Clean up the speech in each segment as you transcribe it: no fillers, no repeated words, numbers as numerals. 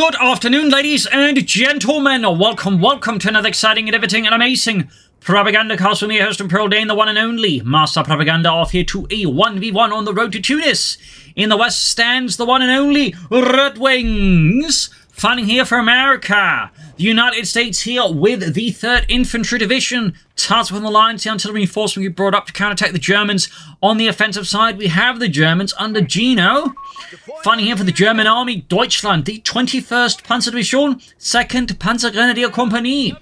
Good afternoon, ladies and gentlemen. Welcome to another exciting and everything and amazing Propagandacast with me, host and Pearl Dane, the one and only Master Propaganda, off here to a 1v1 on the road to Tunis. In the west stands the one and only RedxWings, fighting here for America. The United States here with the 3rd Infantry Division, tasked with the lines, the artillery reinforcement we brought up to counterattack the Germans. On the offensive side, we have the Germans under Geeno. Fighting here for the German Army, Deutschland, the 21st Panzerdivision, 2nd Panzergrenadier Company.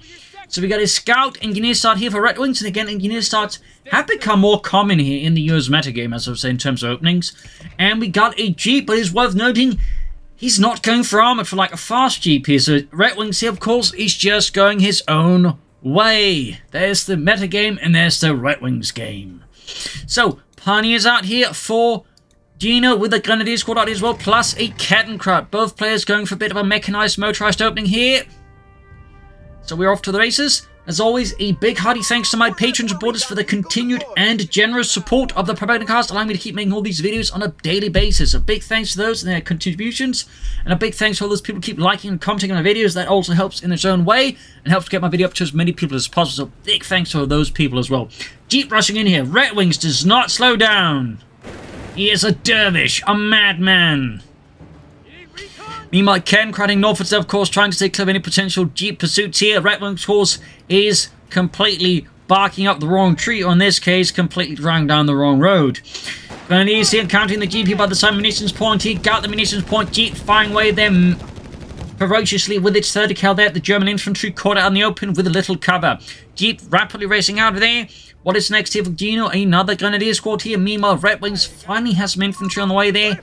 So we got a scout engineer start here for RedxWings, and again, engineer starts have become more common here in the US metagame, as I was saying, in terms of openings. And we got a Jeep, but it's worth noting, he's not going for armored for like a fast Jeep here. So RedxWings here, of course, he's just going his own way. There's the metagame, and there's the RedxWings game. So, Pioneers out here for Geeno with the Grenadier squad out as well, plus a Kettenkrad. Both players going for a bit of a mechanized, motorized opening here. So we're off to the races. As always, a big hearty thanks to my patrons and supporters for the continued and generous support of the Propagandacast, allowing me to keep making all these videos on a daily basis. A big thanks to those and their contributions, and a big thanks to all those people who keep liking and commenting on my videos. That also helps in its own way, and helps get my video up to as many people as possible. So big thanks to those people as well. Jeep rushing in here. RedxWings does not slow down. He is a dervish, a madman. Meanwhile, Ken crowding northwards, of course, trying to stay clear of any potential Jeep pursuits here. RedxWings, of course, is completely barking up the wrong tree, or in this case, completely driving down the wrong road. Grenadiers here encountering the Jeep here by the side munitions point. He got the munitions point. Jeep firing away them ferociously with its 30 cal there. The German infantry caught out in the open with a little cover. Jeep rapidly racing out of there. What is next here for Geeno? Another Grenadier squad here. Meanwhile, RedxWings finally has some infantry on the way there.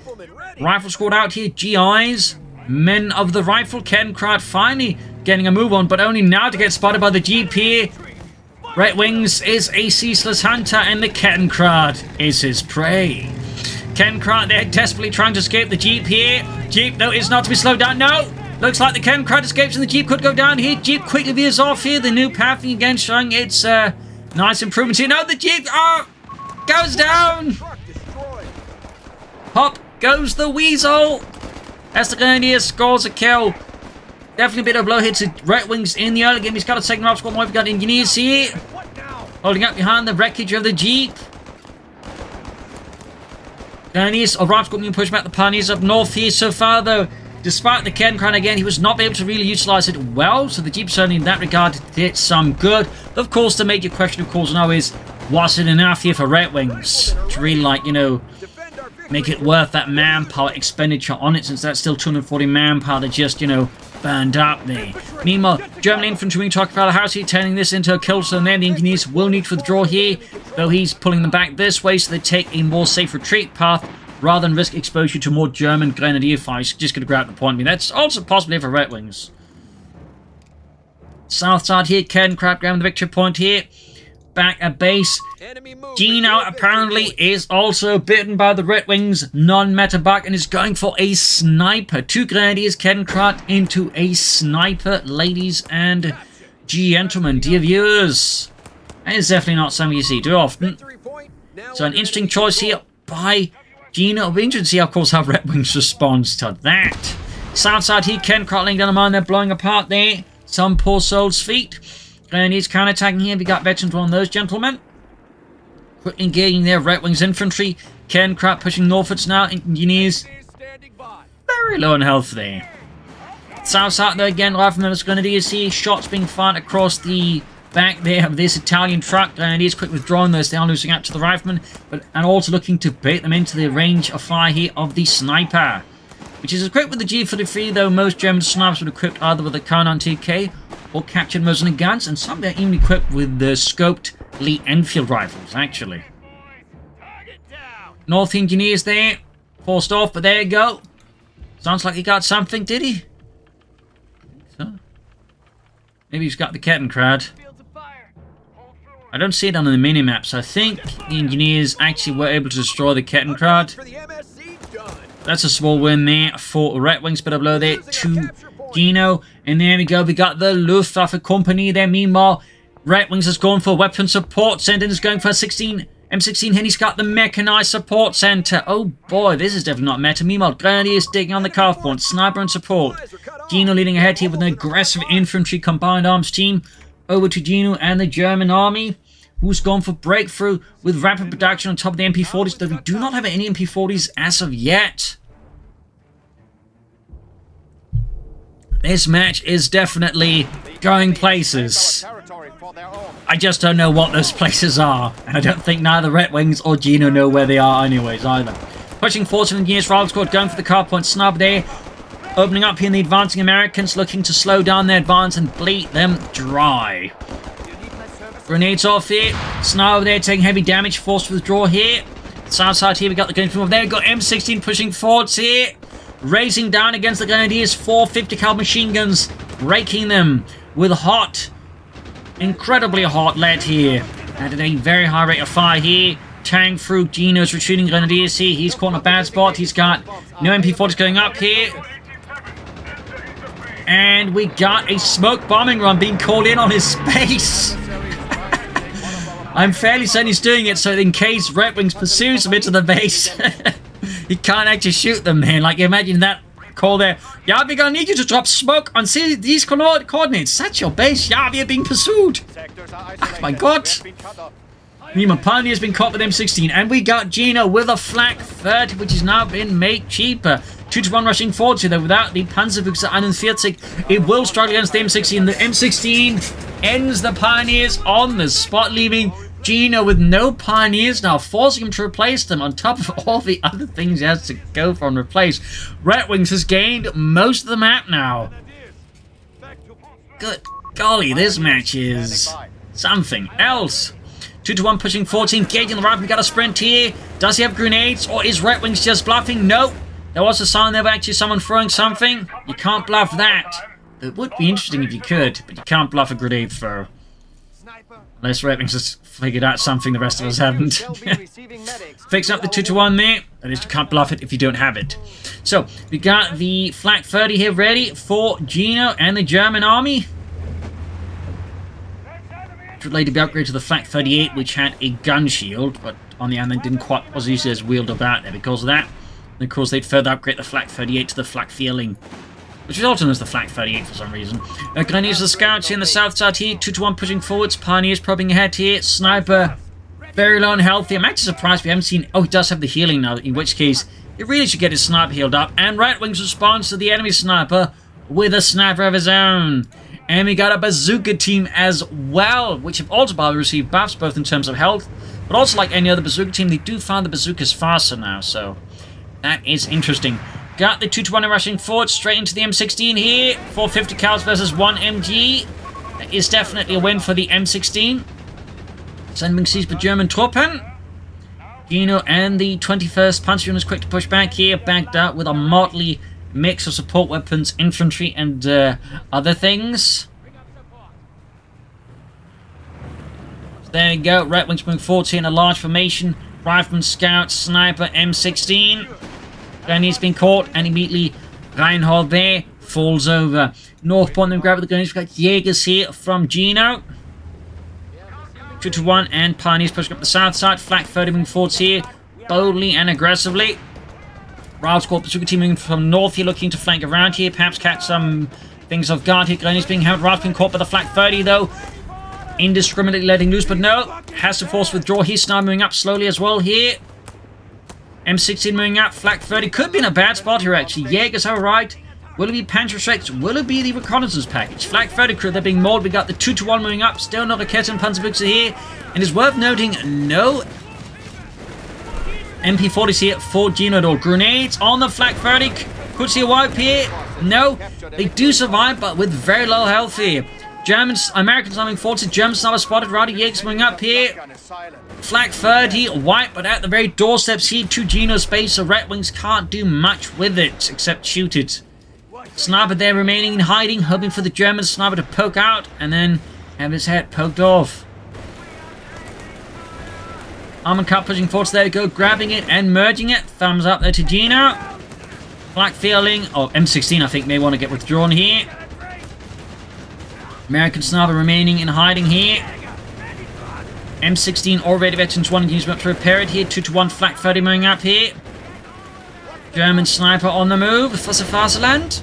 Rifle squad out here. GIs. Men of the Rifle. Kettenkrad finally getting a move on, but only now to get spotted by the Jeep here. RedxWings is a ceaseless hunter, and the Kettenkrad is his prey. Kettenkrad, they're desperately trying to escape the Jeep here. Jeep, no, is not to be slowed down. No! Looks like the Kettenkrad escapes and the Jeep could go down here. Jeep quickly veers off here. The new pathing again showing its nice improvements here. No, the Jeep goes down. Hop goes the Weasel. As the Grenadier scores a kill. Definitely a bit of a blow here to RedxWings in the early game. He's got a second off squad. We've got engineers here. Holding up behind the wreckage of the Jeep. Grenadiers or Rifle squad being pushed back the Pioneers up north here so far, though. Despite the Kettenkrad again, he was not able to really utilize it well. So the Jeep certainly in that regard did some good. But of course, the major question, of course, now is, was it enough here for RedxWings to really, like, you know, make it worth that manpower expenditure on it, since that's still 240 manpower that just, you know, burned up there. Meanwhile, German infantry wing talking about the house here, turning this into a kill zone there. The engineers will need to withdraw here, though he's pulling them back this way so they take a more safe retreat path rather than risk exposure to more German Grenadier fights. Just going to grab the point. I mean, that's also possible here for RedxWings. South side here, Kettenkrad grabbing the victory point here. Back at base. Geeno apparently is also bitten by the RedxWings non-meta bug and is going for a sniper. 2 Grenadiers, Kettenkrad into a sniper, ladies and gentlemen, dear viewers. That is definitely not something you see too often. So an interesting choice here by Geeno. It'll be interesting to see, of course, how RedxWings responds to that. South side here, Kettenkrad laying down a mine, they're blowing apart there. Some poor soul's feet. Grenadiers counter-attacking here. We got veterans on those gentlemen. Quickly engaging their RedxWings infantry. Kettenkrad pushing northwards now. Engineers very low in health there. South side though again, Riflemen and Grenadiers here. Shots being fired across the back there of this Italian truck. Grenadiers quick withdrawing those. They are losing out to the Riflemen, and also looking to bait them into the range of fire here of the sniper, which is equipped with the G43, though most German snipers were equipped either with the K9TK or captured Mosin guns, and some are even equipped with the scoped Lee Enfield rifles, actually. North engineers there, forced off, but there you go. Sounds like he got something, did he? So, maybe he's got the Kettenkrad. I don't see it on the mini-map, so I think the engineers actually were able to destroy the Kettenkrad. That's a small win there for RedxWings, bit of blow there to Geeno. And there we go, we got the Luftwaffe company there. Meanwhile, RedxWings has gone for weapon support center, is going for a M16, and he's got the mechanized support center. Oh boy, this is definitely not meta. Meanwhile, Grenadiers digging on the calf point, sniper and support. Geeno leading ahead here with an aggressive infantry combined arms team. Over to Geeno and the German army, who's gone for breakthrough with rapid production on top of the MP40s, though we do not have any MP40s as of yet. This match is definitely going places. I just don't know what those places are, and I don't think neither RedxWings or Geeno know where they are anyways either. Pushing forward from the Units rival squad, going for the car point snub there. Opening up here in the advancing Americans, looking to slow down their advance and bleed them dry. Grenades off here. Snub there taking heavy damage, forced withdraw here. South side here, we got the gun from over there. We've got M16 pushing forwards here. Racing down against the Grenadiers, 450 caliber machine guns, raking them with hot, incredibly hot lead here. At a very high rate of fire here. Tearing through Geeno's retreating Grenadiers here. He's caught in a bad spot. He's got no MP40s going up here. And we got a smoke bombing run being called in on his space. I'm fairly certain he's doing it so in case RedxWings pursues him into the base, he can't actually shoot them, man. Like, imagine that call there. Yeah, we're gonna need you to drop smoke on these coordinates. That's your base. Yeah, we are being pursued. Oh my god. Nima Pioneer has been caught with M16. And we got Geeno with a flak 30, which has now been made cheaper. 2-to-1 rushing forward here, though, without the Panzerwüchse 41. It will struggle against the M16. The M16 ends the Pioneers on the spot, leaving Geeno with no Pioneers now, forcing him to replace them on top of all the other things he has to go for and replace. RedxWings has gained most of the map now. Good golly, this match is something else. 2-to-1 pushing 14, engaging the right. We got a sprint here. Does he have grenades, or is RedxWings just bluffing? Nope. There was a sign there of actually someone throwing something. You can't bluff that. It would be interesting if you could, but you can't bluff a grenade throw. Unless RedxWings has figured out something the rest of us haven't. Fixing up the 2-to-1 there. That is, you can't bluff it if you don't have it. So, we got the Flak 30 here ready for Geeno and the German army. Should later be upgraded to the Flak 38, which had a gun shield, but on the other hand, didn't quite was used as wheeled about there because of that. And of course, they'd further upgrade the Flak 38 to the Flak Feeling, which is also known as the Flak 38 for some reason. Grenadiers of the Scouts here in the south side here, 2-to-1 pushing forwards, Pioneers probing ahead here, Sniper very low and healthy. I'm actually surprised we haven't seen... Oh, he does have the healing now, in which case, he really should get his Sniper healed up. And RedxWings responds to the enemy Sniper with a Sniper of his own. And we got a Bazooka team as well, which have also probably received buffs, both in terms of health, but also like any other Bazooka team, they do find the Bazookas faster now, so that is interesting. Got the 2-to-1 rushing forward, straight into the M16 here. 450 cals versus 1 MG. That is definitely a win for the M16. Sending seized by German Truppen. Geeno and the 21st Panzer is quick to push back here, backed up with a motley mix of support weapons, infantry, and other things. So there you go. RedxWings moving forward here in a large formation. Rifleman, Scout, Sniper, M16. Then he's been caught, and immediately Reinhold there falls over. Northbound then grab the guns. We've got Jägers here from Geeno. 2-to-1 and Pioneers pushing up the south side. Flak 30 moving forwards here, boldly and aggressively. Rival squad Bazooka team moving from north here, looking to flank around here, perhaps catch some things off guard here. Grenadiers being held. Rival being caught by the Flak 30 though, indiscriminately letting loose, but no, has to force withdraw. He's now moving up slowly as well here. M16 moving up. Flak 30 could be in a bad spot here actually. Jaegers are right. Will it be Panzer Strikes? Will it be the reconnaissance package? Flak 30 crew, they're being mauled. We got the 2-to-1 moving up. Still not a Rakete and Panzerwüchse here. And it's worth noting, no MP40s here for Geeno. Grenades on the Flak 30. Could see a wipe here. No, they do survive, but with very low health here. Germans, Americans moving forward. Germans now spotted. Rowdy Jägers moving up here. Flak 30 wipe, but at the very doorsteps here to Geeno's base, so RedxWings can't do much with it except shoot it. Sniper there remaining in hiding, hoping for the German sniper to poke out and then have his head poked off. Armor Cup pushing forwards, there we go, grabbing it and merging it. Thumbs up there to Geeno. Flak Feeling, or M16 I think may want to get withdrawn here. American sniper remaining in hiding here. M16 already veterans 1 using up to repair it here. 2-to-1 Flak 30 moving up here. German sniper on the move for the Faserland.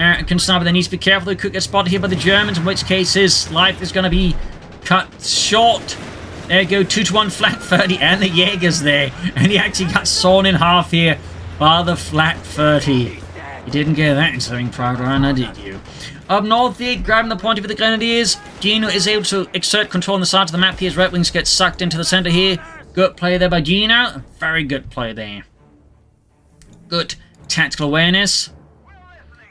American sniper, they need to be careful. They could get spotted here by the Germans, in which case his life is going to be cut short. There you go, 2-1 Flak 30, and the Jaegers there. And he actually got sawn in half here by the Flak 30. You didn't get that in something proud, Rana, did you? Up north here, grabbing the point with the Grenadiers. Geeno is able to exert control on the side of the map here as RedxWings get sucked into the center here. Good play there by Geeno. Very good play there. Good tactical awareness.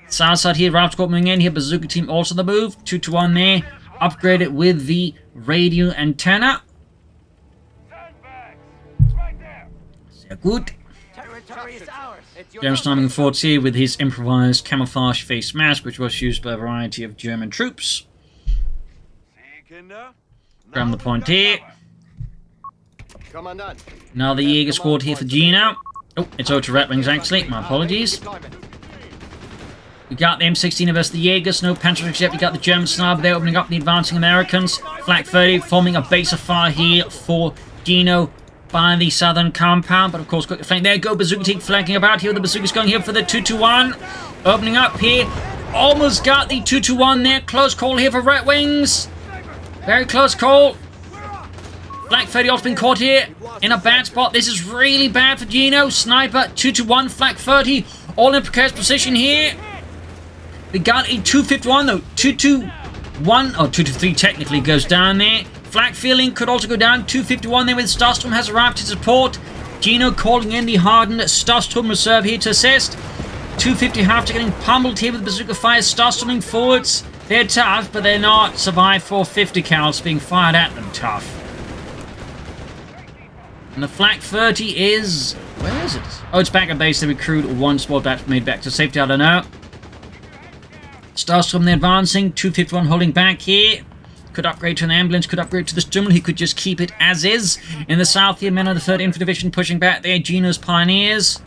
South side here, Ralph Squad moving in here. Bazooka team also the move. 2-1 there. Upgraded with the radio antenna. Sehr gut. German storming forwards here with his improvised camouflage face mask, which was used by a variety of German troops. Grab the point here. Now the Jaeger squad here for Geeno. Oh, it's over to RedxWings actually. My apologies. We got the M16 versus the Jaegers. No Panzer yet. We got the German sniper there opening up the advancing Americans. Flak 30 forming a base of fire here for Geeno by the southern compound. But of course, quick flank there. Go Bazooka team flanking about here. The Bazooka's going here for the 2-1. Opening up here. Almost got the 2-1 there. Close call here for RedxWings. Very close call. Flak 30 also been caught here in a bad spot. This is really bad for Geeno. Sniper 2-1. Flak 30 all in precarious position here. We got a 251 though. 221 or 223 technically goes down there. Flak feeling could also go down. 251 there with Starstorm has arrived to support. Geeno calling in the hardened Starstorm reserve here to assist. 250 after getting pummeled here with Bazooka fire. Starstorming forwards. They're tough, but they're not. Survive 450 cals being fired at them tough. And the Flak 30 is... where is it? Oh, it's back at base. They recruit one squad back made back to safety. I don't know. Starstorm there advancing. 251 holding back here. Could upgrade to an ambulance. Could upgrade to the Stummel. He could just keep it as is. In the south here, men of the 3rd Infantry Division pushing back there. Geeno's Pioneers.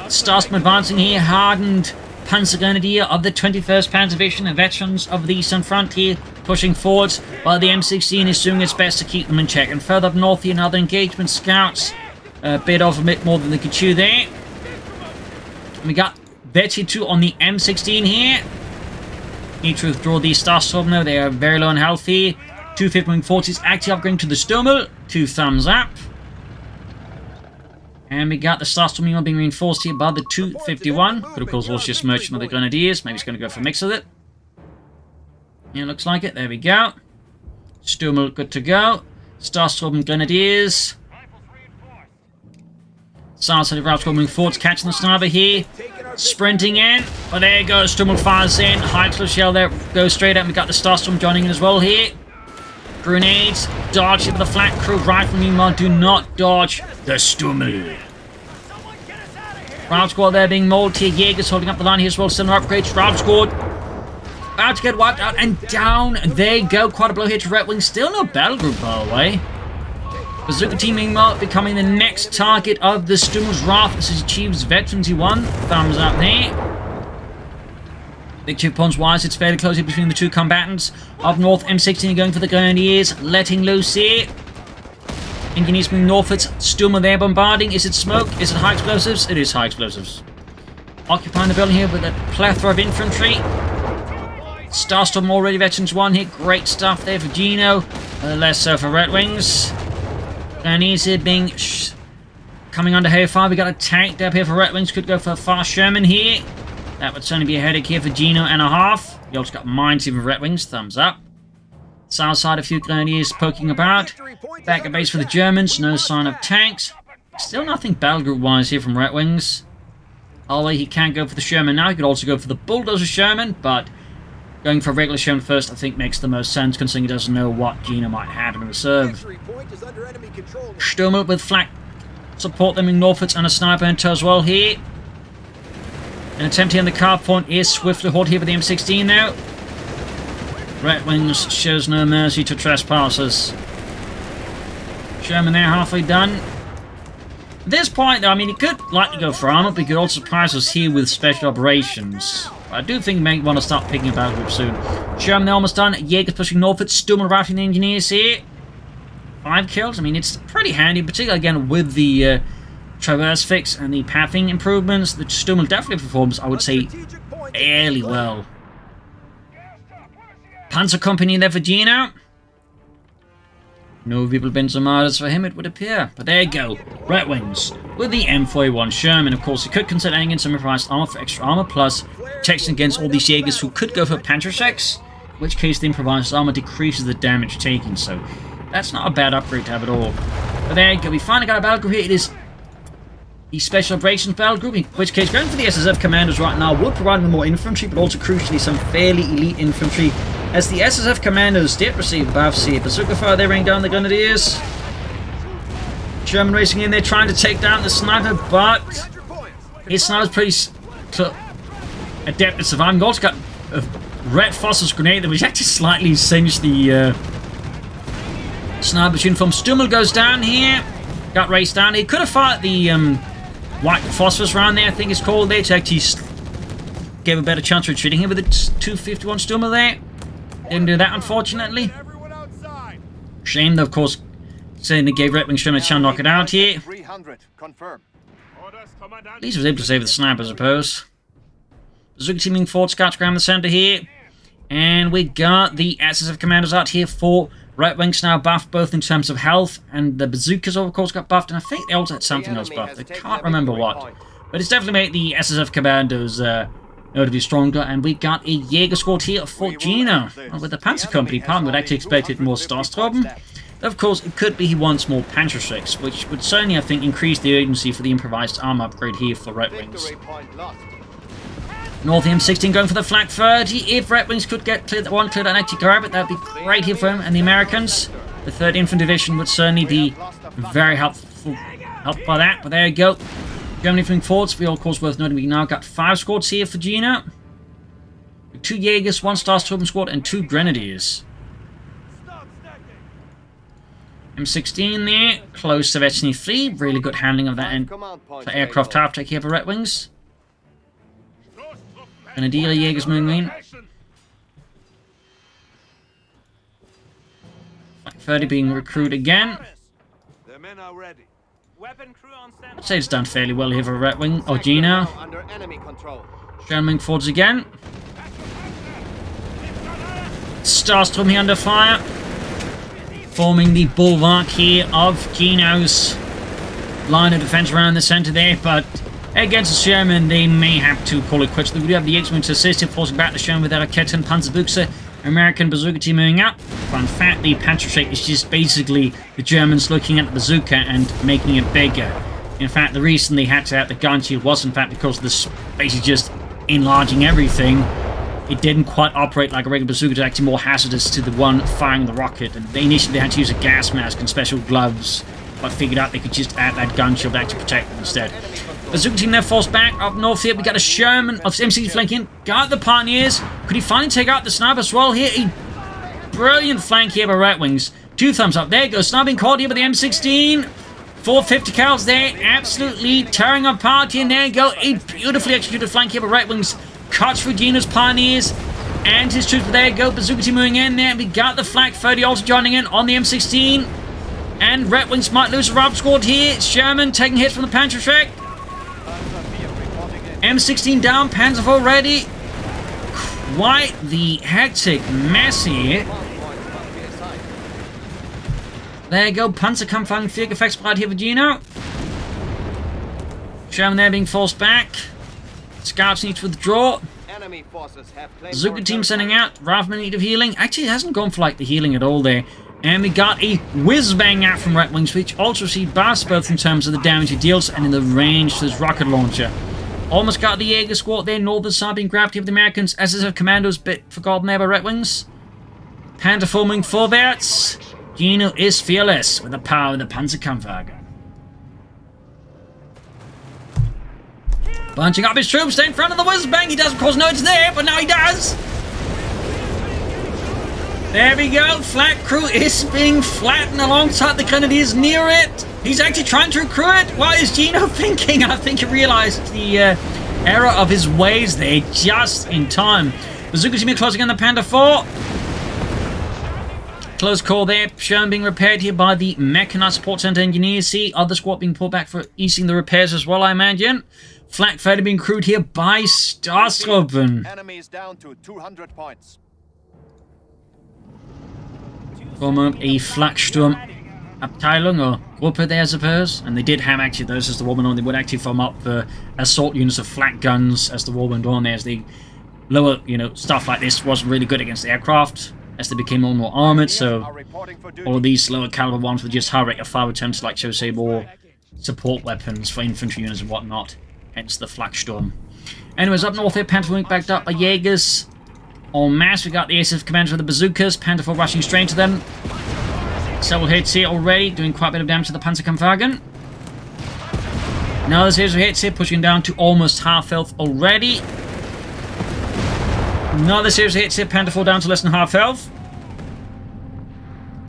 Starstorm advancing here. Hardened Panzer Grenadier of the 21st Panzer Division and veterans of the Eastern Front here pushing forwards, while the M16 is doing its best to keep them in check. And further up north here, another engagement. Scouts bit off a bit more than they could chew there. We got Betty 2 on the M16 here. Need to withdraw the Starstorm now. They are very low on health here. 250 forces actually upgrading to the Stummel. 2 thumbs up. And we got the Starstorm being reinforced here by the 251. Could of course also just merchant of the Grenadiers. Maybe he's going to go for a mix with it. Yeah, looks like it. There we go. Stummel good to go. Starstorm Grenadiers. South of Ralph moving forwards, catching the sniper here. Sprinting in. But there goes Stummel fires in. High explosive shell there. Goes straight up. We got the Starstorm joining in as well here. Grenades. Dodge it with the Flak crew. Rifle meanwhile. Do not dodge the Stummel. Ralph squad there being mauled here. Jaegers holding up the line here as well. Similar upgrades. Ralph squad about to get wiped out and down. They go. Quite a blow here to RedxWings. Still no battle group by the way. Bazooka team meanwhile becoming the next target of the Stummel's wrath. This is achieves veterans he won. Thumbs up there. Big 2 points wise. It's fairly close here between the two combatants. Up north, M16 going for the Grenadiers. Letting loose here. Engineers moving northwards. Stummel there bombarding. Is it smoke? Is it high explosives? It is high explosives. Occupying the building here with a plethora of infantry. Starstorm already veterans won here. Great stuff there for Geeno. Less so for RedxWings. Grenadiers here being coming under heavy fire. We got a tank up here for RedxWings. Could go for a fast Sherman here. That would certainly be a headache here for Geeno and a half. We also got mines here for RedxWings. Thumbs up. South side, a few Grenadiers poking about. Back at base for the Germans. No sign of tanks. Still nothing battle group wise here from RedxWings. Although he can go for the Sherman now. He could also go for the Bulldozer Sherman, but going for a regular Sherman first, I think, makes the most sense, considering he doesn't know what Geeno might have in reserve. Stummel with Flak support them in northwards and a sniper enter as well here. An attempt here on the car point is swiftly hauled here with the M16 now. RedxWings shows no mercy to trespassers. Sherman there, halfway done. At this point, though, I mean, he could likely go for armor, but he could also surprise us here with special operations. I do think he may want to start picking a battle group soon. Sherman there almost done. Jaegers pushing northwards. Stummel routing the engineers here. 5 kills. I mean, it's pretty handy, particularly again with the traverse fix and the pathing improvements. The Stummel definitely performs, I would say, fairly well. Panzer Company there for Geeno. No people been some martyrs for him, it would appear. But there you go. RedxWings with the M41 Sherman. Of course, he could consider adding in some improvised armor for extra armor, plus protection against all these Jaegers who could go for Panzerschrecks, in which case the improvised armor decreases the damage taken. So that's not a bad upgrade to have at all. But there you go. We finally got a battle group here. It is the Special Operations battle group, in which case going for the SSF commandos right now would provide them more infantry, but also crucially some fairly elite infantry, as the SSF commandos did receive buffs here. Bazooka fire, they rain down the grenadiers. German racing in there trying to take down the sniper, but his sniper's pretty adept at surviving. He also got a red phosphorus grenade that was actually slightly singed the sniper's uniform. Stummel goes down here, got raced down. He could have fought the white phosphorus round there, I think it's called there, to actually give a better chance of retreating here with the 251 Stummel there. Didn't do that, unfortunately. Shame, though, of course, saying they gave RedxWings Sherman a chance to knock it out here. At least he was able to save the sniper, I suppose. Bazooka teaming forward, Scouts around the center here. And we got the SSF commandos out here for RedxWings now buffed both in terms of health, and the bazookas, of course, got buffed, and I think they also had something else buffed. I can't remember what. But it's definitely made the SSF commandos notably stronger, and we got a Jaeger squad here for Geeno. Well, with the Panzer Company, Palm would actually expected more Starstroben. Of course, it could be he wants more Panzerschrecks, which would certainly, I think, increase the urgency for the improvised armor upgrade here for RedxWings. North M16 going for the Flak 30. If RedxWings could get cleared and actually grab it, that'd be great here for him and the Americans. The 3rd Infantry Division would certainly be very helped by that, but there you go. Germany moving forwards. We, of course, worth noting we now got 5 squads here for Geeno. 2 Jaegers, 1 Starstorm squad, and 2 Grenadiers. M16 there, close to Vetsny 3. Really good handling of that for aircraft tower attack here for RedxWings. Grenadier Jaegers moving in. Flak 30 being recruited again. I'd say it's done fairly well here for RedxWing or Geeno. Sherman forwards again. Starstorm here under fire, forming the bulwark here of Geeno's line of defense around the center there, but against the Sherman, they may have to call it quits. We do have the X-Wing to assist him, forcing back the Sherman with that Raketen Panzerbuchse. American bazooka team moving up. Fun fact, the Panzerschreck is just basically the Germans looking at the bazooka and making it bigger. In fact, the reason they had to have the gun shield was in fact because of this basically just enlarging everything. It didn't quite operate like a regular bazooka, it was actually more hazardous to the one firing the rocket. And they initially had to use a gas mask and special gloves, but figured out they could just add that gun shield back to protect them instead. Bazooka team now forced back up north here. We got a Sherman of MC flanking. Got the Pioneers. Could he finally take out the sniper as well here? A brilliant flank here by RedxWings. 2 thumbs up. There you go. Sniping caught here by the M16. 450 cals there. Absolutely tearing apart here. And there you go. A beautifully executed flank here by RedxWings. Cuts through Geeno's Pioneers and his troops. But there you go. Bazooka team moving in there. We got the Flak 30 also joining in on the M16. And RedxWings might lose a Rob squad here. Sherman taking hits from the Panzerschreck. M16 down, Panzer IV ready. Quite the hectic mess here. There you go, Panzerkampfwagen Viergefechtsbereit here for Geeno. Sherman there being forced back. Scouts need to withdraw. Bazooka team sending out. Rathman in need of healing. Actually, it hasn't gone for like the healing at all there. And we got a whiz-bang out from RedxWings, which also received buffs both in terms of the damage it deals and in the range to his rocket launcher. Almost got the Jaeger squad there, northern side being grabbed here with the Americans. SSF commandos, bit forgotten there by RedxWings. Panther forming forwards. Geeno is fearless with the power of the Panzerkampfwagen. Bunching up his troops in front of the whiz-bang. He doesn't, of course, know it's there, but now he does. There we go. Flak crew is being flattened alongside the Grenadiers near it. He's actually trying to recruit it. What is Geeno thinking? I think he realized the error of his ways there just in time. Bazooka team closing on the Panda 4. Close call there. Sherman being repaired here by the Mechanized Support Center engineers. See, other squad being pulled back for easing the repairs as well, I imagine. Flak fighter being crewed here by Starstruppen. Enemies down to 200 points. Form up a Flaksturm Abteilung or Gruppe there, I suppose. And they did have actually those as the war went on. They would actually form up assault units of flak guns as the war went on. As the lower, stuff like this wasn't really good against the aircraft as they became more and more armored. So all of these lower caliber ones were just high rate of fire attempts, like so say more support weapons for infantry units and whatnot. Hence the Flaksturm. Anyways, up north here, Panther Wing backed up by Jaegers. En masse, we got the ASF commanders with the bazookas. Panther 4 rushing straight to them. Several hits here already, doing quite a bit of damage to the Panzerkampfwagen. Another series of hits here, pushing down to almost half health already. Another series of hits here, Panther 4 down to less than half health.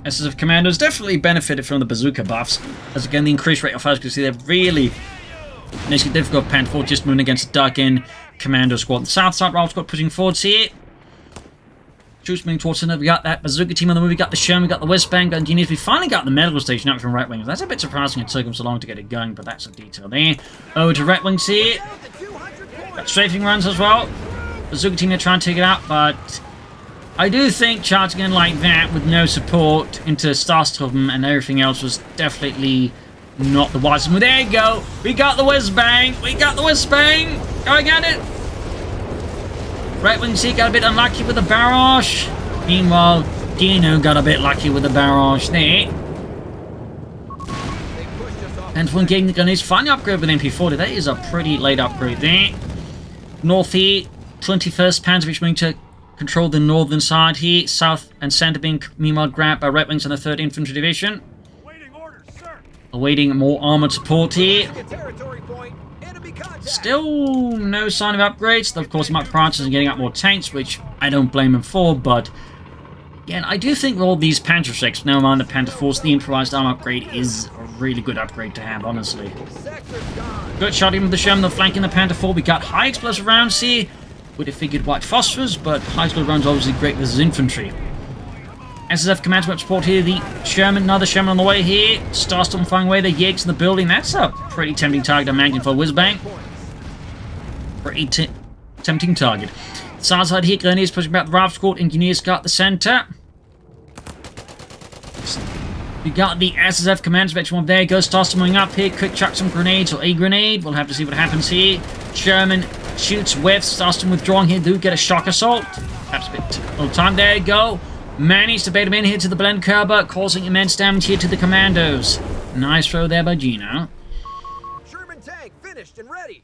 SSF commandos definitely benefited from the bazooka buffs, as again the increased rate of fire, you can see they're really makes it difficult. Panther 4 just moving against the dark-in commando squad. The south side Ralph squad pushing forwards here. Troops moving towards center. We got that bazooka team on the move. We got the Sherman, we got the West Bank engineers. We finally got the medical station out from RedxWings. That's a bit surprising. It took them so long to get it going, but that's a detail there. Over to RedxWings here. Got strafing runs as well. Bazooka team, they're trying to take it out, but I do think charging in like that with no support into Starstruppen and everything else was definitely not the wisest move. There you go. We got the West Bank. We got the West Bank. Going at it. RedxWings here got a bit unlucky with the barrage. Meanwhile, Geeno got a bit lucky with the barrage there. And when getting the Gunners finally upgrade with MP40, that is a pretty late upgrade there. North here, 21st Panzer, which means to control the northern side here. South and center being meanwhile grabbed by RedxWings and the 3rd Infantry Division. Awaiting more armored support here. Still no sign of upgrades. Of course, Mark Prances are getting up more tanks, which I don't blame him for, but again, I do think all these Panther 6, never mind the Panther 4s, the improvised armor upgrade is a really good upgrade to have, honestly. Good shot in with the Sherman, flanking the Panther 4. We got high explosive rounds here with a figured white phosphorus, but high explosive rounds obviously great versus infantry. SSF command support here, the Sherman, another Sherman on the way here. Starstorm flying away, the Jaegers in the building. That's a pretty tempting target, I imagine, for Whizbang. Pretty tempting target. South side here, Grenadiers pushing back the Ralph squad. Engineers got the center. We got the SSF command spectrum. There goes Starstorm moving up here. Quick chuck some grenades or a grenade. We'll have to see what happens here. Sherman shoots with Starstorm withdrawing here. Do get a shock assault. Perhaps a bit of time. There you go. Managed to bait him in here to the blend Kerber, causing immense damage here to the commandos. Nice throw there by Geeno. Sherman tank finished and ready.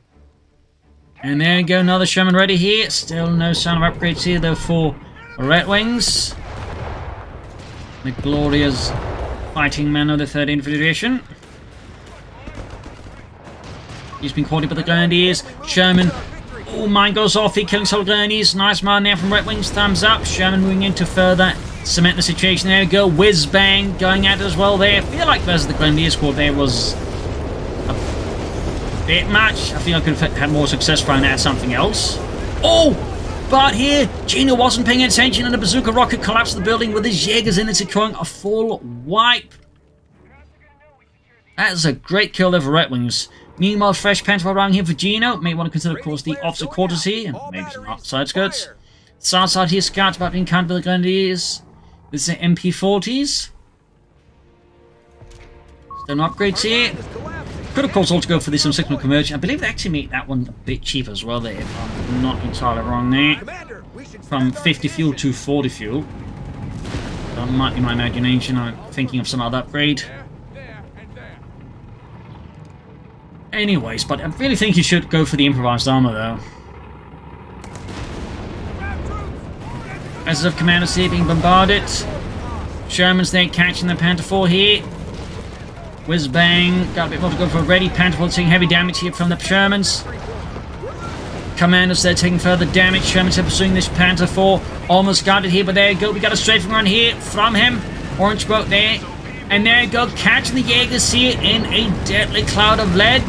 And there you go, another Sherman ready here. Still no sign of upgrades here though for RedxWings. The glorious fighting man of the 3rd Infantry Division. He's been caught up by the Grenadiers. Sherman. Oh, mine goes off here, killing several Grenadiers. Nice man there from RedxWings. Thumbs up. Sherman moving in to further cement the situation. There we go. Whiz bang going at it as well there. I feel like versus the Grenadier squad there was a bit much. I think I could have had more success trying to add something else. Oh! But here, Geeno wasn't paying attention and the bazooka rocket collapsed the building with his Jaegers in it, securing a full wipe. That is a great kill there for RedxWings. Meanwhile, fresh Panther around here for Geeno. May want to consider, of course, the officer quarters here, and maybe some outside skirts. South side here, scouts about being countered by the Grenadiers. This is the MP40s. Still no upgrades here. Could, of course, also go for the some 6-month conversion. I believe they actually make that one a bit cheaper as well there, if I'm not entirely wrong there. From 50 fuel to 40 fuel. That might be my imagination. I'm thinking of some other upgrade. Anyways, but I really think you should go for the improvised armor, though. SSF commanders here being bombarded. Sherman's there catching the Panther 4 here. Whiz bang. Got a bit more to go for ready. Panther 4 taking heavy damage here from the Shermans. Commanders there taking further damage. Sherman's there pursuing this Panther 4. Almost got it here, but there you go. We got a strafing run here from him. Orange boat there. And there you go, catching the Jaegers here in a deadly cloud of lead.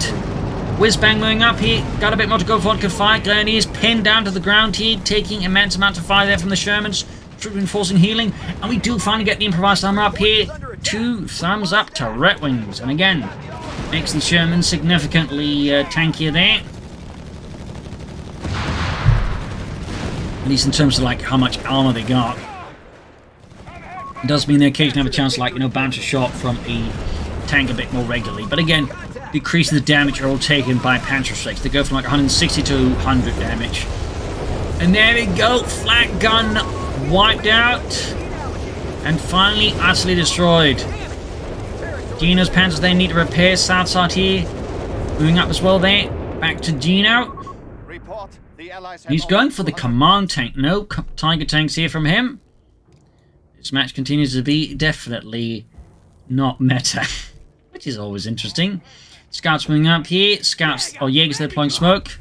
Whiz-bang moving up here. Got a bit more to go for. Can fire. Grenadiers pinned down to the ground here, taking immense amounts of fire there from the Shermans. Troop reinforcing healing. And we do finally get the improvised armor up here. 2 thumbs up to RedxWings. And again, makes the Shermans significantly tankier there. At least in terms of like how much armor they got. It does mean they occasionally have a chance to, like, you know, bounce a shot from a tank a bit more regularly. But again, decreasing the damage all taken by Panzerschrecks. They go from like 160 to 100 damage. And there we go, flak gun wiped out. And finally utterly destroyed. Geeno's Panzers they need to repair south side here. Moving up as well there. Back to Geeno. He's going for the command tank. No Tiger tanks here from him. This match continues to be definitely not meta. Which is always interesting. Scouts moving up here. Scouts, or Jaegers, they're deploying smoke.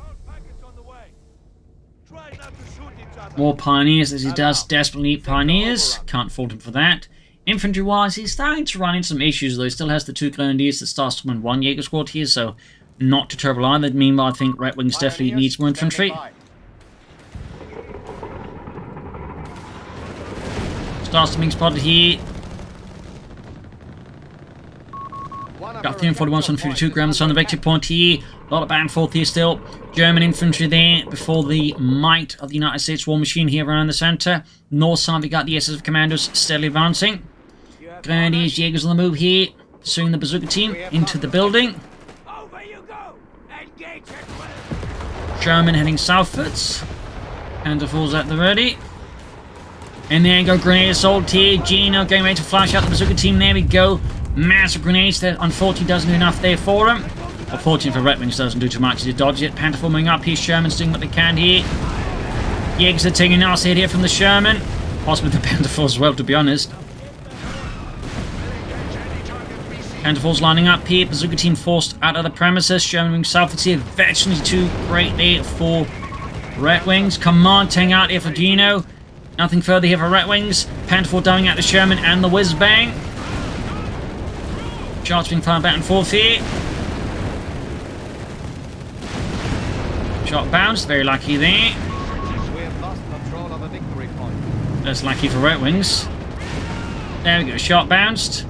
More pioneers as he does desperately need pioneers. Can't fault him for that. Infantry-wise, he's starting to run into some issues, though. He still has the 2 Grenadiers that starts to win 1 Jaeger squad here, so not too terrible either. Meanwhile, I think RedxWings definitely needs more infantry. Stars being spotted here. Got 341, 152 grams on the victory point here. A lot of back and forth here still. German infantry there before the might of the United States war machine here around the centre. North side we got the SS commandos steadily advancing. Grenadiers, Jaegers on the move here. Pursuing the bazooka team into the building. Sherman heading southwards. Panzerfalls at the ready. And there you go, grenade assault here. Geeno getting ready to flash out the bazooka team. There we go. Massive grenades that unfortunately doesn't do enough there for him. Unfortunately for RedxWings doesn't do too much to dodge it. Panther forming up here. Sherman's doing what they can here. Jaegers are taking a nasty hit here from the Sherman. Possibly the Panther as well, to be honest. Panther lining up here. Bazooka team forced out of the premises. Sherman moving southwards here. Veterans too great there for RedxWings. Command tank out here for Geeno. Nothing further here for RedxWings. Panther diving out to Sherman and the whiz bang. Shots being fired back and forth here. Shot bounced, very lucky there. That's lucky for RedxWings. There we go, shot bounced.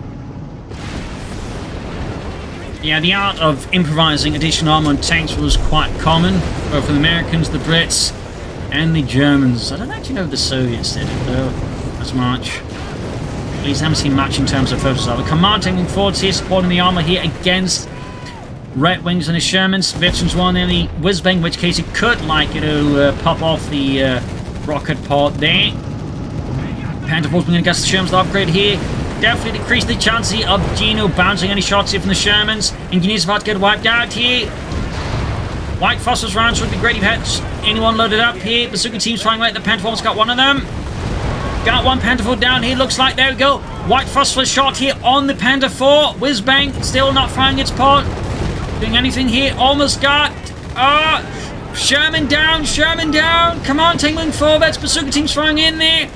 Yeah, the art of improvising additional armor on tanks was quite common, both for the Americans, the Brits, and the Germans. I don't actually know if the Soviets did it though, as much. At least I haven't seen much in terms of photos of it. Command taking forwards here, supporting the armor here against RedxWings and his Shermans. Veterans one in the whiz-bang, in which case it could, like, you know, pop off the rocket pod there. Panther Force going to get the Shermans to upgrade here. Definitely decrease the chances of Geeno bouncing any shots here from the Shermans. Engineers about to get wiped out here. White phosphorus rounds would be great if you had anyone loaded up here. Bazooka team's firing right. The Panther Force got one of them. Got one Panther 4 down here, looks like, there we go. White phosphorus shot here on the Panther 4. Whiz bang, still not firing its pod. Doing anything here, almost got. Sherman down, Sherman down. Command tank moving forwards, bazooka team's firing in there.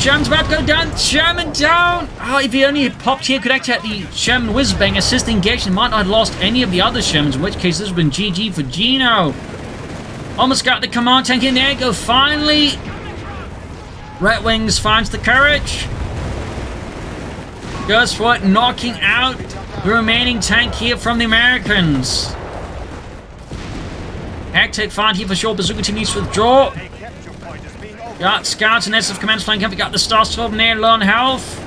Sherman's about to go down, Sherman down. Oh, if he only had popped here, could actually have the Sherman whiz bang assist the engagement. Might not have lost any of the other Shermans, in which case this would have been GG for Geeno. Almost got the command tank in there, go finally. RedxWings finds the courage. Goes for it, knocking out the remaining tank here from the Americans. Hectic fight here for sure. Bazooka team needs to withdraw. Got scouts and SF commands flanking up. We got the Starstorm there, low on health.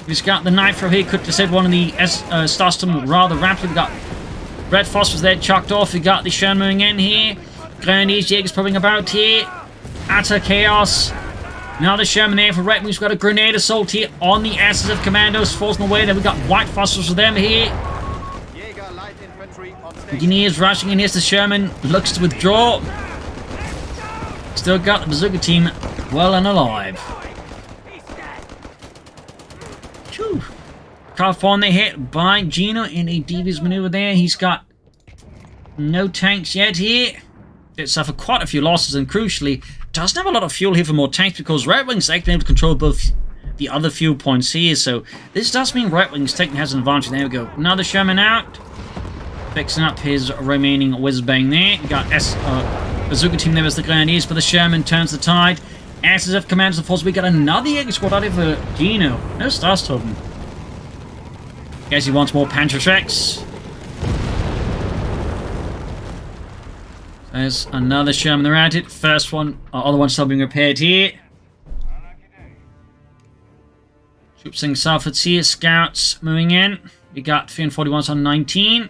We've got the knife from here, could disable one of the Starstorm rather rapidly. We got Red Phosphorus there chucked off. We got the Sherman moving in here. Grenadiers, Jaegers probing about here. Utter chaos. Now the Sherman there for RedxWings. We've got a grenade assault here on the SS commandos forcing away. Then we've got white phosphorus for them here. Engineers rushing in here. The Sherman looks to withdraw. Still got the bazooka team well and alive. Whew. Cut on the hit by Geeno in a devious maneuver there. He's got no tanks yet here. It suffered quite a few losses, and crucially doesn't have a lot of fuel here for more tanks because RedxWings actually able to control both the other fuel points here. So this does mean RedxWings technically has an advantage. There we go. Another Sherman out. Fixing up his remaining whiz-bang there. We got bazooka team there as the Grenadiers, but the Sherman turns the tide. SSF commands the force. We got another Jaeger squad out here for Geeno. No Starstorm. Guess he wants more Panzerschrecks. There's another Sherman. They're at it. First one, other one still being repaired here. Troops saying southwards here. Scouts moving in. We got 341s on 19.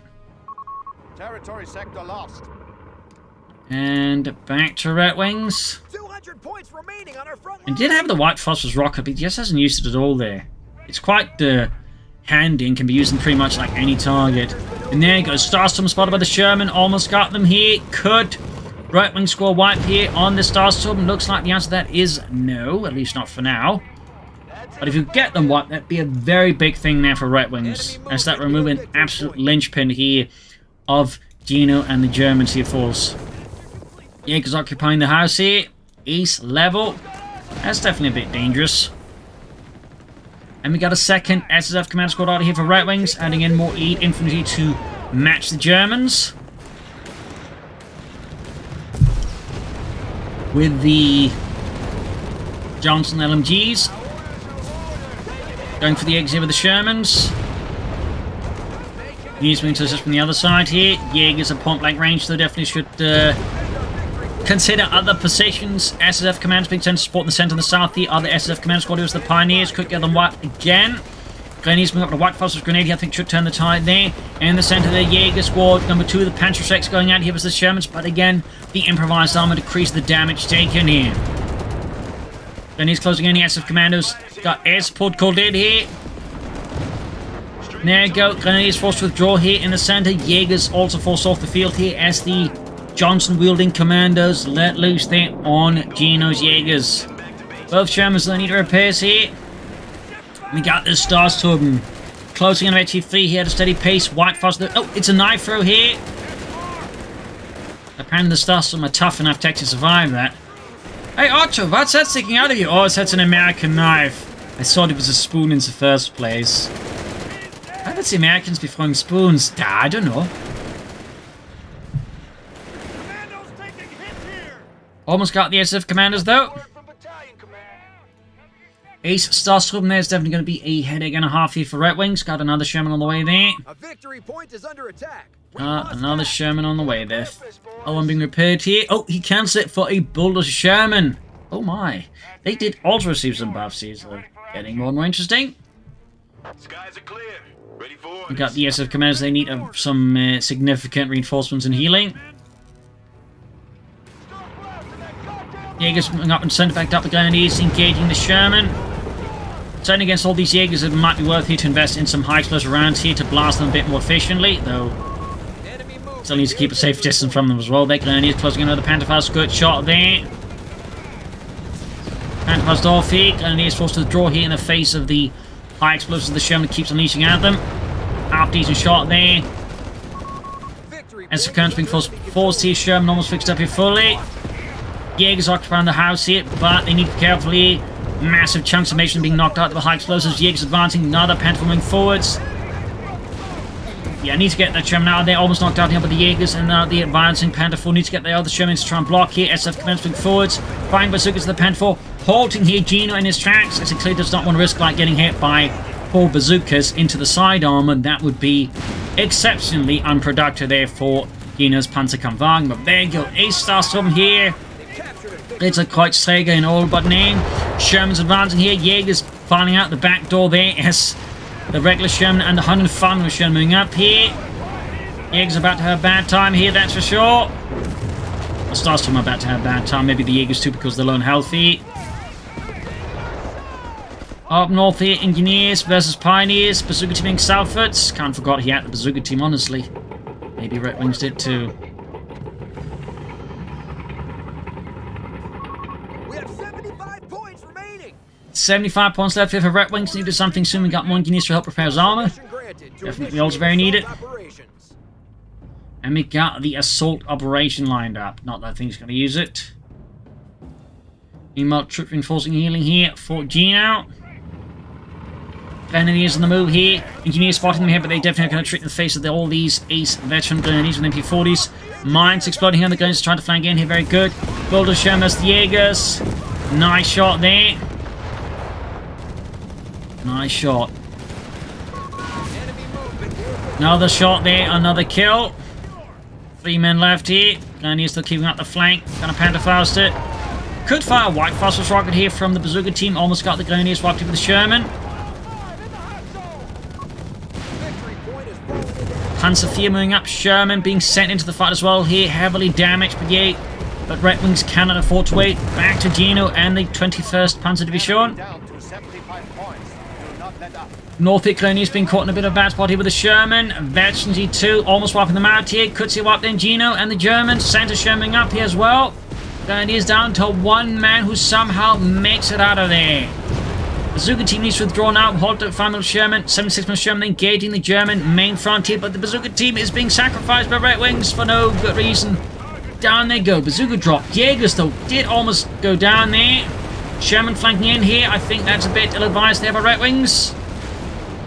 Territory sector lost. And back to RedxWings. 200 points remaining on our front line. And did have the white phosphorus rocket, but he just hasn't used it at all there. It's quite handy and can be used in pretty much like any target. And there goes Starstorm spotted by the Sherman. Almost got them here. Could RedxWings score wipe here on the Starstorm? Looks like the answer to that is no, at least not for now. But if you get them wiped, that'd be a very big thing there for RedxWings. As that remove an absolute linchpin here of Geeno and the German Sea Force. Jaegers occupying the house here. East level. That's definitely a bit dangerous. And we got a second SSF command squad out here for RedxWings, adding in more infantry to match the Germans. With the Johnson LMGs. Going for the exit with the Shermans. He's moving to assist from the other side here. Jaegers at point blank range, though definitely should consider other positions. SSF commands being sent to support in the center and the south. The other SSF command squad is the Pioneers. Could get them wiped again. Grenadiers moving up to White Phosphorus Grenadier, I think should turn the tide there. In the center, the Jaeger squad. Number 2, the Panzerschrecks going out here was the Shermans, but again, the improvised armor decreased the damage taken here. Grenadiers closing in the SF commandos. Got air support called in here. There you go. Grenadiers forced to withdraw here in the center. Jaegers also forced off the field here as the Johnson-wielding commandos let loose there on Geeno's Jaegers. Both Shermans need repairs here. We got this Starstorm closing in on HE3 here at a steady pace. White Phosphorus. Oh, it's a knife throw here. Apparently the Starstorm are tough enough to actually survive that. Hey Otto, what's that sticking out of you? Oh, that's an American knife. I thought it was a spoon in the first place. Why would the Americans be throwing spoons? I don't know. Almost got the SF commanders though. Ace Starstorm there is definitely going to be a headache and a half here for RedxWings. Got another Sherman on the way there. A victory point is under attack. Another Sherman on the way there. Oh, one being repaired here. Oh, he cancels it for a Bulldozer Sherman. Oh my. They did also receive some buffs here, so getting more and more interesting. Skies are clear. Ready for We got the SF commanders. They need some significant reinforcements and healing. Jaegers moving up and sent back up the Grenadiers, engaging the Sherman. Turning against all these Jaegers, it might be worth it to invest in some high explosive rounds here to blast them a bit more efficiently, though still needs to keep a safe distance from them as well. That Grenadiers closing another Pantherfaust, good shot there. Pantherfaust off here, Grenadiers forced to withdraw here in the face of the high explosives the Sherman keeps unleashing at them. Half decent shot there. As the current's being forced here, Sherman almost fixed up here fully. Jaegers occupying the house here, but they need to be careful here. Massive chunks of Mason being knocked out by high explosives. Jaegers advancing, another Panther moving forwards. Yeah, I need to get that Sherman out of there. Almost knocked out here by the Jaegers, and the advancing Panther 4 needs to get the other Shermans to try and block here. SF commands moving forwards. Firing bazookas to the Panther 4. Halting here Geeno in his tracks, as he clearly does not want to risk like getting hit by 4 bazookas into the side armor. That would be exceptionally unproductive there for Geeno's Panzerkampfwagen. But there you go, Ace Starstorm here. It's a CoH3 in all but name. Sherman's advancing here. Jaegers filing out the back door there as the regular Sherman and the 105 Sherman moving up here. Jaegers about to have a bad time here, that's for sure. The Starstorm are about to have a bad time. Maybe the Jaegers too because they're low and healthy. Up north here, Engineers versus Pioneers. Bazooka teaming southwards. Can't forget he had the Bazooka team, honestly. Maybe RedxWings did too. 75 points left here for RedxWings. Needed something soon. We got more engineers to help repair his armor. Definitely also very needed. And we got the assault operation lined up. Not that I think he's going to use it. Meanwhile, troop reinforcing healing here for Geeno. Grenadiers on the move here. Engineers spotting them here, but they definitely are going to trick in the face of all these ace veteran Grenadiers with MP40s. Mines exploding here. The Grenadiers trying to flank in here. Very good. Bulldozer Sherman, the Jaegers. Nice shot there. Nice shot. Another shot there, another kill. 3 men left here. Grenadiers still keeping up the flank. Gonna Pantherfaust it. Could fire a White Phosphorus rocket here from the Bazooka team. Almost got the Grenadiers wiped with the Sherman. Panzer IV moving up. Sherman being sent into the fight as well here. Heavily damaged brigade. But RedxWings cannot afford to wait. Back to Geeno and the 21st Panzer Division. Norfolk Grenadiers being caught in a bit of a bad spot here with the Sherman. Veterans E2 almost wiping them out here. Could see wiped in Geeno and the Germans. Center Sherman up here as well. Grenadiers down to one man who somehow makes it out of there. Bazooka team needs to withdraw now. Halt at 5mm Sherman. 76mm Sherman engaging the German main front here. But the Bazooka team is being sacrificed by RedxWings for no good reason. Down they go. Bazooka drop. Jaegers though did almost go down there. Sherman flanking in here. I think that's a bit ill-advised there by RedxWings.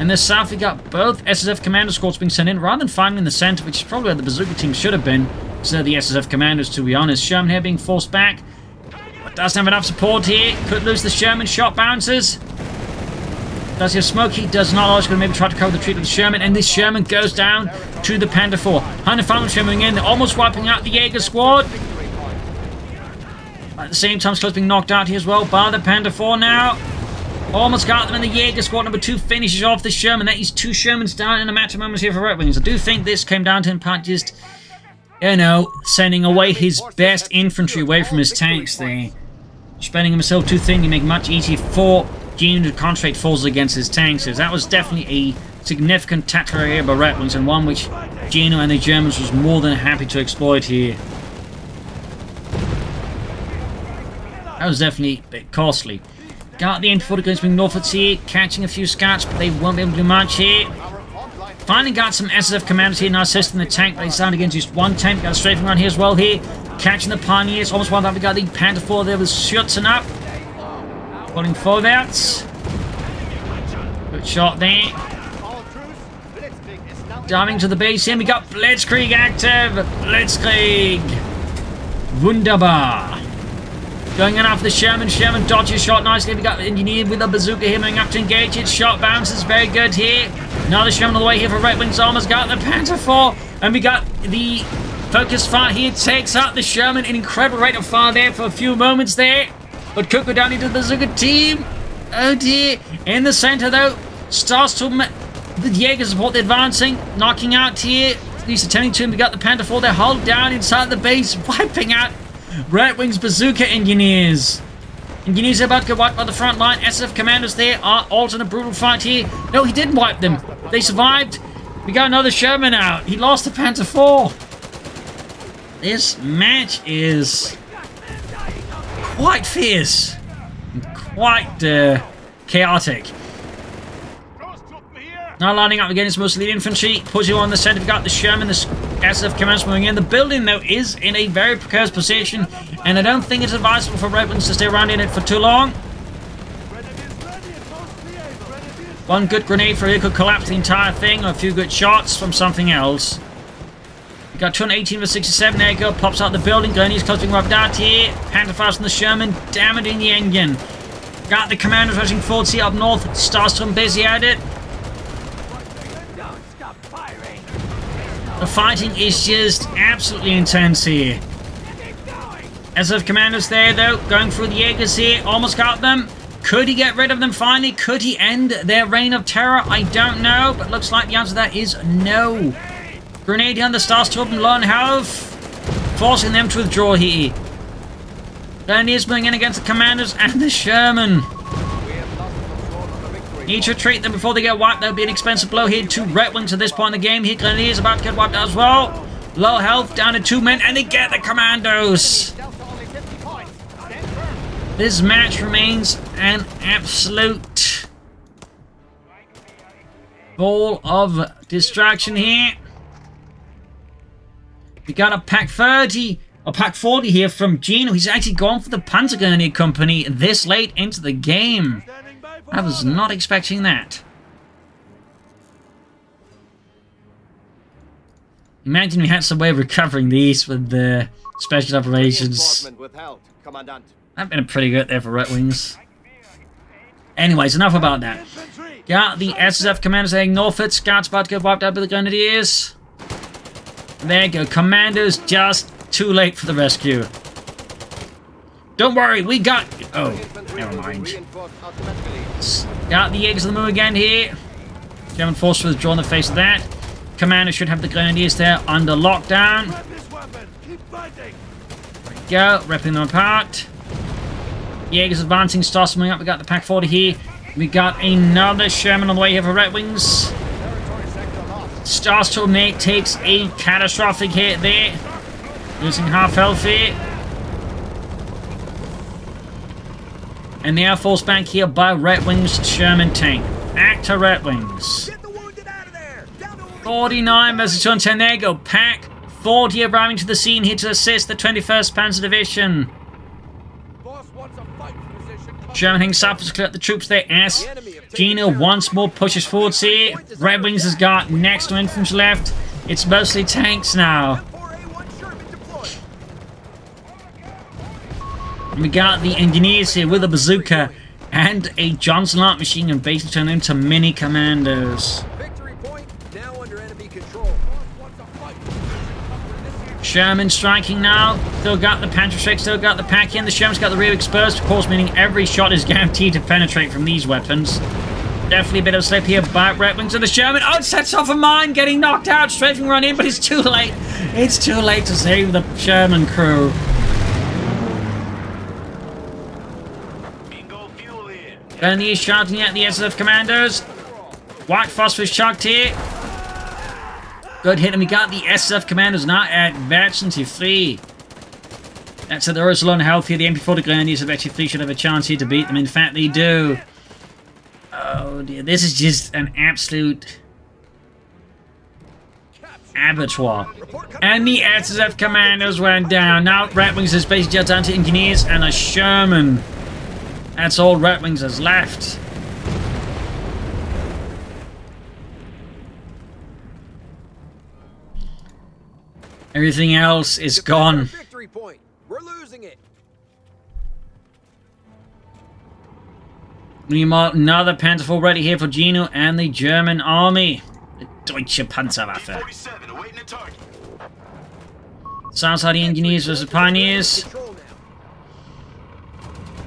In the south, we got both SSF Commando squads being sent in, rather than fighting in the center, which is probably where the Bazooka team should have been, instead of the SSF Commandos, to be honest. Sherman here being forced back, but doesn't have enough support here. Could lose the Sherman. Shot bounces. Does he have smoke? He does not. Always going to maybe try to cover the retreat of the Sherman, and this Sherman goes down to the Panther IV. 105mm Sherman in, almost wiping out the Jaeger squad. At the same time, Scott's being knocked out here as well by the Panther IV now. Almost got them, and the Jaeger squad number 2 finishes off the Sherman. That is 2 Shermans down in a matter of moments here for RedxWings. I do think this came down to, in part, just, you know, sending away his best infantry away from his tanks there. Spending himself too thin to make it much easier for Geeno to concentrate forces against his tanks. So that was definitely a significant tactical error by RedxWings, and one which Geeno and the Germans was more than happy to exploit here. That was definitely a bit costly. Got the MP40 guns being northwards here, catching a few scouts, but they won't be able to do much here. Finally got some SSF commandos here now assisting the tank, but he's down against just one tank. Got a strafing run here as well here. Catching the Pioneers. Almost one that we got the Panther IV there with Schutzen up. Pulling forwards. Good shot there. Diving to the base here. We got Blitzkrieg active. Blitzkrieg. Wunderbar. Going in after the Sherman. Sherman dodges shot nicely. We got the Engineer with the Bazooka here moving up to engage it. Shot bounces very good here. Another Sherman on the way here for RedxWings. Almost got the Panther IV. And we got the focus fire here. Takes out the Sherman. An incredible rate of fire there for a few moments there. But could go down into the Bazooka team. Oh dear. In the center though. Starts to the Jaeger support advancing. Knocking out here. At least attending to him. We got the Panther IV. They're hulled down inside the base. Wiping out RedxWings Bazooka Engineers. Engineers are about to get wiped by the front line. SF Commandos there are all in a brutal fight here. No, he didn't wipe them. They survived. We got another Sherman out. He lost the Panther IV. This match is quite fierce. Quite chaotic. Now lining up against most of the infantry. Pushing on the center. We've got the Sherman, the SF commandos moving in. The building, though, is in a very precarious position. And I don't think it's advisable for RedxWings to stay around in it for too long. One good grenade for it could collapse the entire thing. Or a few good shots from something else. We got 218 for 67. There you go. Pops out the building. Grenadiers closing right out here. Pantherfaust on the Sherman. Damaging the engine. Got the commandos rushing forward. See up north. Starstrom busy at it. The fighting is just absolutely intense here. SF commandos there though, going through the Jaegers here, almost got them. Could he get rid of them finally? Could he end their reign of terror? I don't know, but looks like the answer to that is no. Grenade on the Starstorm, low on health, forcing them to withdraw here. Grenadiers moving in against the commandos and the Sherman. Need to retreat them before they get wiped. That would be an expensive blow here to RedxWings at this point in the game. Here, Grenadiers about to get wiped out as well. Low health, down to 2 men, and they get the commandos. This match remains an absolute ball of distraction here. We got a pack 30, or pack 40 here from Geeno. He's actually gone for the Panzer Grenadier Company this late into the game. I was not expecting that. Imagine we had some way of recovering these with the special operations. That'd been pretty good there for RedxWings. Anyways, enough about that. Got the SSF commanders heading northward. Scouts about to get wiped out by the Grenadiers. There you go. Commandos just Too late for the rescue. Don't worry, we got... Oh, never mind. Got the Jaegers on the move again here. German force withdraw in the face of that. Commander should have the Grenadiers there under lockdown. There we go, ripping them apart. Jaegers advancing, stars coming up. We got the Pack 40 here. We got another Sherman on the way here for RedxWings. Starstorm Mate takes a catastrophic hit there. Losing half health here. And the Air Force back here by RedxWings Sherman tank. Back to RedxWings. 49 versus 210. There you go. Pack 40 arriving to the scene here to assist the 21st Panzer Division. Sherman hangs south to clear up the troops there as Geeno once more pushes forwards here. RedxWings has got next to infantry left. It's mostly tanks now. And we got the engineers here with a bazooka and a Johnson light machine gun, basically turned into mini commandos. Sherman striking now. Still got the Panzerschreck, still got the pack in. The Sherman's got the rear exposed, of course, meaning every shot is guaranteed to penetrate from these weapons. Definitely a bit of a slip here by RedxWings and the Sherman. Oh, it sets off a mine, getting knocked out, strafing run in, but it's too late. It's too late to save the Sherman crew. Grenadiers shouting at the SSF commandos. White phosphorus chucked here. Good hit, and we got the SSF commandos now at Versenty 3. That said, they're also low on health here. The MP40 Grenadiers of Versenty 3 should have a chance here to beat them. In fact, they do. Oh dear, this is just an absolute abattoir. And the SSF commandos went down. Now RedxWings is basically just down to engineers and a Sherman. That's all RedxWings has left. Everything else is gone. Victory point. We're losing it. Meanwhile, another Panzer ready here for Geeno and the German army. The Deutsche Panzerwaffe. Sounds like the engineers versus pioneers.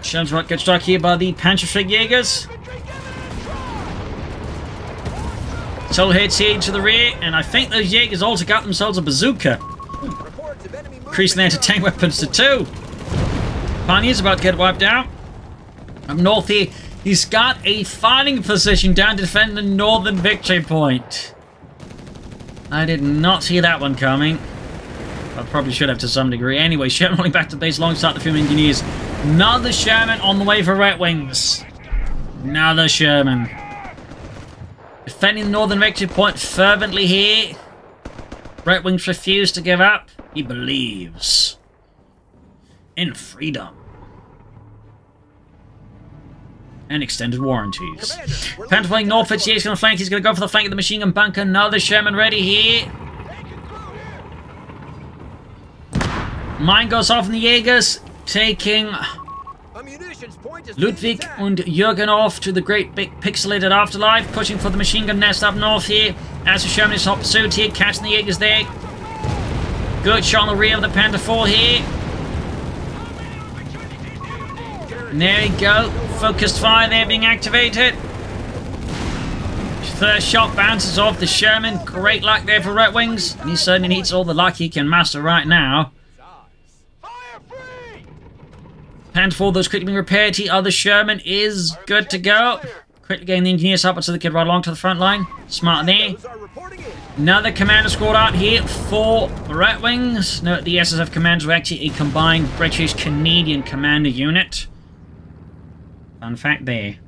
Sherman's gets struck here by the Panzerschreck Jaegers. Soul hits here to the rear, and I think those Jaegers also got themselves a bazooka. Increasing their tank weapons to 2. Pioneer's about to get wiped out. Up north here, he's got a fighting position down to defend the northern victory point. I did not see that one coming. I probably should have to some degree. Anyway, Sherman rolling back to base alongside the few engineers. Another Sherman on the way for RedxWings. Another Sherman. Defending the northern victory point fervently here. RedxWings refuse to give up. He believes in freedom and extended warranties. Panther flank north, Fitzgerald's going to flank. He's going to go for the flank of the machine gun bunker. Another Sherman ready here. Mine goes off in the Jaegers, taking Ludwig and Jürgen off to the great big pixelated afterlife, pushing for the machine gun nest up north here. As the Sherman is hot pursuit here, catching the Jaegers there. Good shot on the rear of the Panther 4 here. And there you go. Focused fire there being activated. First shot bounces off the Sherman. Great luck there for RedxWings. And he certainly needs all the luck he can master right now. Panther 4, those quickly being repaired. The other Sherman is good to go. Quickly getting the engineers up so they can ride along to the front line. Smart there. Another commander squad out here for RedxWings. Note the SSF commanders were actually a combined British-Canadian commander unit. Fun fact there.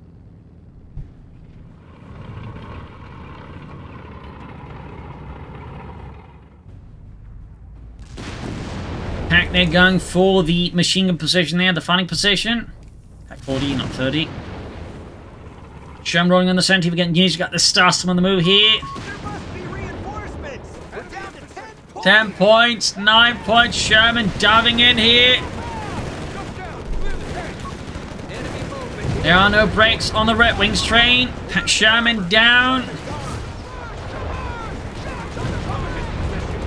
Pack they're going for the machine gun position there, the fighting position. Pack 40, not 30. Sherman rolling on the center. We're getting units. We've got the Starstorm on the move here. 10 points, 9 points. Sherman diving in here. There are no brakes on the RedxWings train. Sherman down.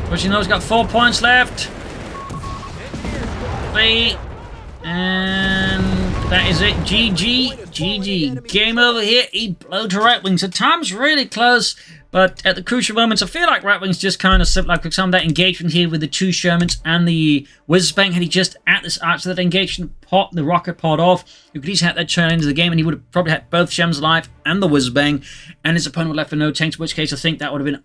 Pushing those, got 4 points left. be. And that is it. GG. GG. Game over here. He blew to RedxWings. At times really close, but at the crucial moments, I feel like RedxWings just kind of slipped. Like for example, that engagement here with the 2 Shermans and the Whizzbang, had he just at this after that engagement popped the rocket pod off, you could easily have that turn into the game, and he would have probably had both Shermans alive and the Whizzbang, and his opponent would left with no tanks, in which case I think that would have been,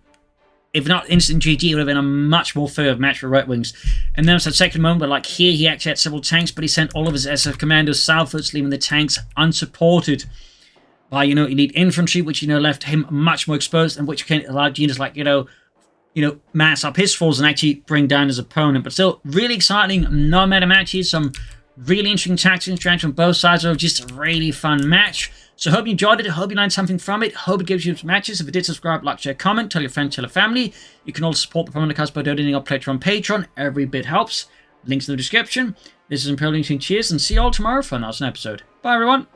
if not instant GG, it would have been a much more fair match for RedxWings. And then it's that second moment where, like here, he actually had several tanks, but he sent all of his SF commandos southwards, leaving the tanks unsupported by, you need infantry, which, left him much more exposed, and which can allow Geeno to, mass up his forces and actually bring down his opponent. But still, really exciting, no meta matches, some really interesting tactics interaction on both sides. Of just a really fun match. So hope you enjoyed it. Hope you learned something from it. Hope it gives you some matches. If it did, subscribe, like, share, comment, tell your friends, tell your family. You can also support the Propagandacast by donating our pledge on Patreon. Every bit helps. Links in the description. This is Imperial Links. Cheers, and see you all tomorrow for another episode. Bye, everyone.